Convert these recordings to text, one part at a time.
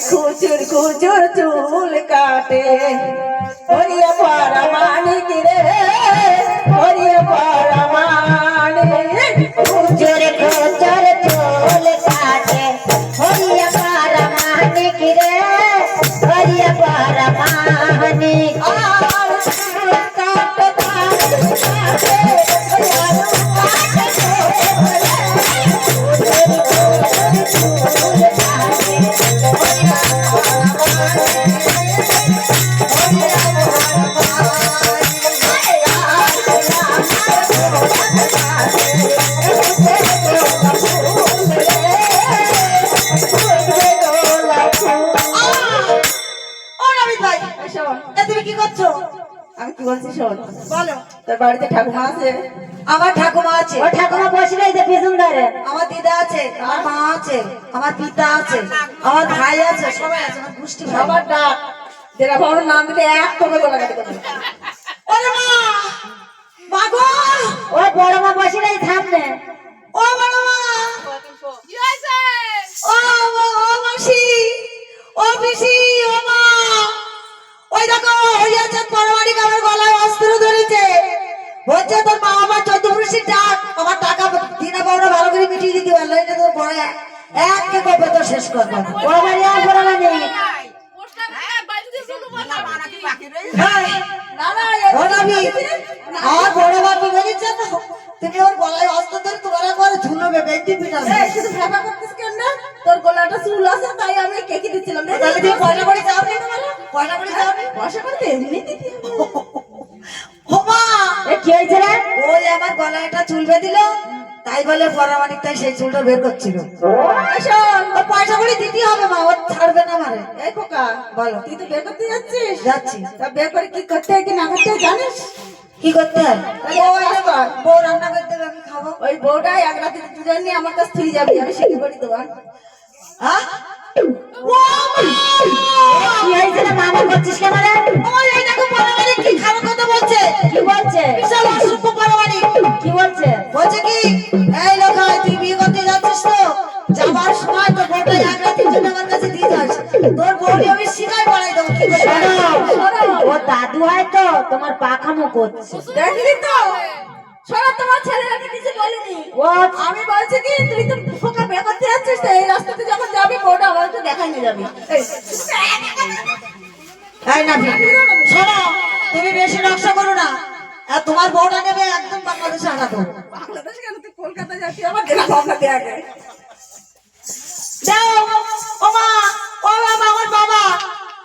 খুচুর খুচুর চুল কাটে হরিয়া পারা মানিক রে হরিয়া পারা মানিক খুচুর খুচুর চুল কাটে হরিয়া পারা মানিক রে হরিয়া পারা মানিক তুমি কি করছো? আমি কি বলছি শোন, বলো। তোর বাড়িতে ঠাকুমা আছে? আমার ঠাকুমা আছে। ও ঠাকুমা বসে রয়েছে পিছন ধারে। আমার দিদা আছে, আমার মা আছে, আমার পিতা আছে, আমার ভাই আছে, সবাই আছে। আমার গোষ্ঠী সবার ডাক যেটা ভালো নাম দিলে এক তোকে গলা কাটে দেবে। ওরে মা, মা গো, ও বড় মা বসে রয়েছে সামনে। ও বড় মা, কি হয়েছে? ও মাসি, ও পিসি, ও মা, ওই দেখো হইয়াছে পরমাণি আমার গলায় অস্ত্র ধরেছে। হচ্ছে তোর মা আমার 14 পুরুষের ডাক। আমার টাকা দিনে পাওনা ভালো করে মিটিয়ে দিতে পারলো, এটা তোর বড় এক কে কবে তো শেষ করবো। ও বাড়ি আর বড় মা নেই। আর বড় বাপি বলেছে না, তুমি ওর গলায় অস্ত্র ধরে তোমার একবার ঝুলবে বেঁধে পিটাবে। শুধু ভেবা করতেছ কেন না? তোর গলাটা চুল আছে তাই আমি কেকে দিচ্ছিলাম। তাহলে তুমি পয়সা করে যাও নি, তোমার পয়সা করে যাও নি, পয়সা করে এমনি দিতে হোমা। এ কি হয়েছে রে? ওই আমার গলায় একটা চুল বেঁধিল, তাই বলে পরামানিক তাই সেই চুলটা বের করছিল। পয়সা করে দিতে হবে মা, ও ছাড়বে না মারে। এই খোকা বলো, তুই তো বের করতে যাচ্ছিস? যাচ্ছি। তা বের করে কি করতে হয় কি না করতে হয় জানিস? কি করতে হয়? বউ রান্না করতে হবে, আমি খাবো। ওই বউটাই এক রাতে দুজন নিয়ে আমার কাছে তুই যাবি, আমি শিখে করি দেবো। হ্যাঁ কি হয়েছে রে? মামা করছিস কেন রে? এই দেখো পরামানিক কি খারাপ কথা বলছে। কি বলছে? বিশাল অসভ্য পরামানিক। কি বলছে? বলছে কি, এই লোক তুই বিয়ে করতে যাচ্ছিস তো, যাবার সময় তোর বউটা এক রাতের জন্য আমার কাছে দিয়ে যাস, তোর বউকে আমি শিখাই পড়াই দেবো। কি করে? ও দাদু হয় তো তোমার পাখামো করছে। দেখলি তো, শোনো তোমার ছেলেটাকে কিছু বলিনি। ও আমি বলছি কি, তুই তো ফোকা বিয়ে করতে যাচ্ছিস তো, এই রাস্তাতে যখন যাবি বউটা আমার একটু দেখাই নিয়ে যাবি। এই না শোনো, তুমি বেশি নকশা করো না। আর তোমার বউটা নেবে একদম বাংলাদেশে আনা তো। বাংলাদেশ কেন, তুই কলকাতা যাচ্ছি, আমার দেনা ভাবনা দেয়া গে দাও। ও মা, ও বাবা, আমার বাবা,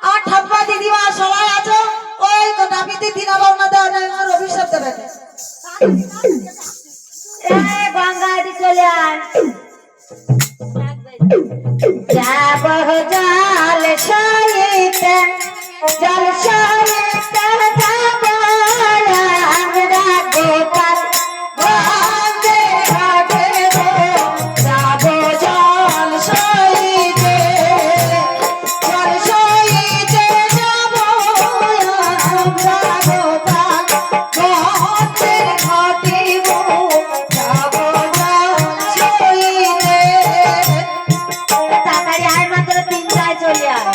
আমার ঠাম্মা, দিদিমা সবাই আছো। ওই নাপিতে দিনা ভাবনা দেওয়া নেই, আমার অভিশাপ দেবে। এ গঙ্গাদি চলে আয়। যাব জল সইতে, জল সইতে যাব আমরা গোপাল বন্দে ঘাটে গো। যাব জল সইতে, জল সইতে যাব আমরা গোপাল বন্দে ঘাটে গো। যাব জল সইতে। তাড়াতাড়ি আয়, মাত্র 3টায় চলে আয়।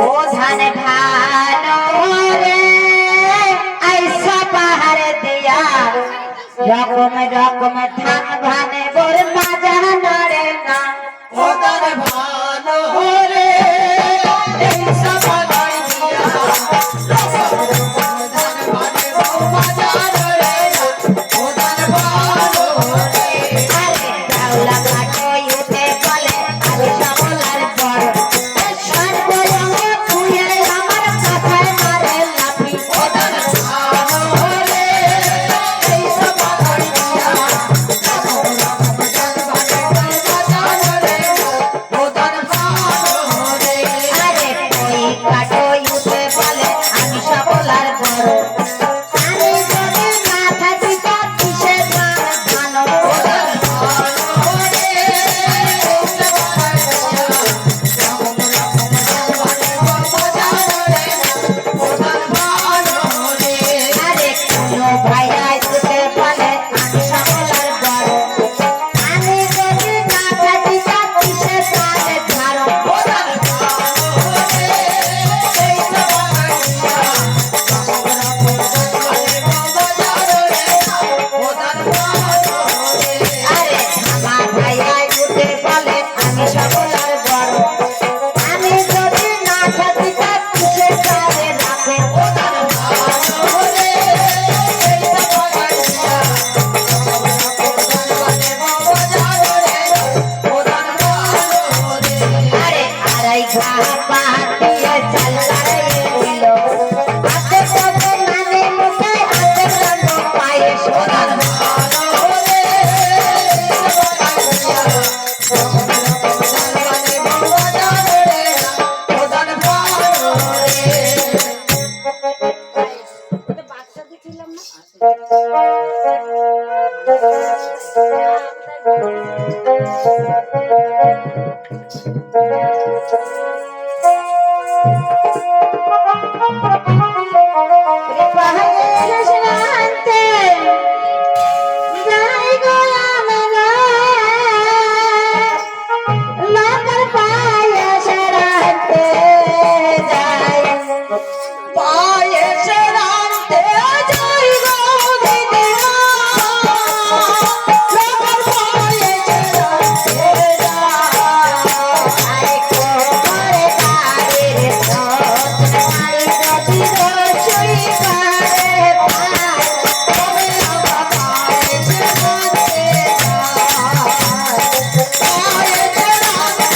ও ধান ভালো রে আইসা পাহাড়ে দিয়া রকম রকম ধান ভানে বর মাজা নড়ে না ও ধান ভালো রে আইসা পাহাড়ে দিয়া আরে আড়াই ঘাট পাটিয়ে চাল্লারে এলো হাতে পদে মানে মুখায় হাতে রানো পায়ে সোনার পাহাড়ের সীমান্তে যাই গো আমরা লোকের পায়ে সরাতে যাই পায়ে সেরাতে যাই গো দিদিমা, লোকের পায়ে সেরাতে যাই। আরে কোমরে তারের পথ নাই যদি রসুই পারে পায় তবে আমরা পায়ে সেরাতে যাই। পায়ে সেরাতে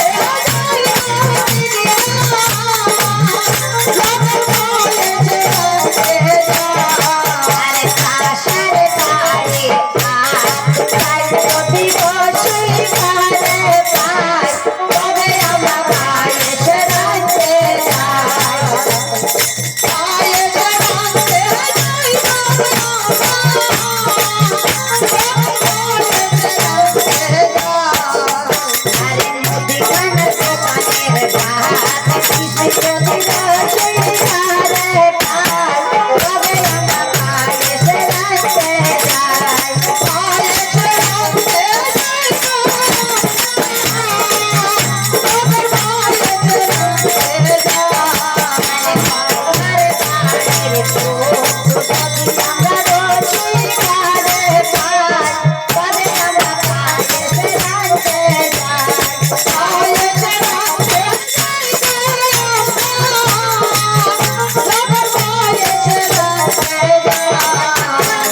যাই গো দিদিমা, লোকের পায়ে সেরাতে যাই। আরে কাশারে তারে পায় যদি রসুই পারে পায় তবে আমরা পায়ে সেরাতে যাই পায়ে সেরাতে যাই গো দিদিমা, লোকের পায়ে সেরাতে যাই। আরে মুদিখানা দোকানের ভাত কিসে যদি রসুই পারে পায় তবে আমরা পায়ে সেরাতে যাই পায়ে সেরাতে যাই গো লোকের পায়ে সেরাতে যাই। পায়ে সেরাতে যাই গো লোকের পায়ে সেরাতে যাই।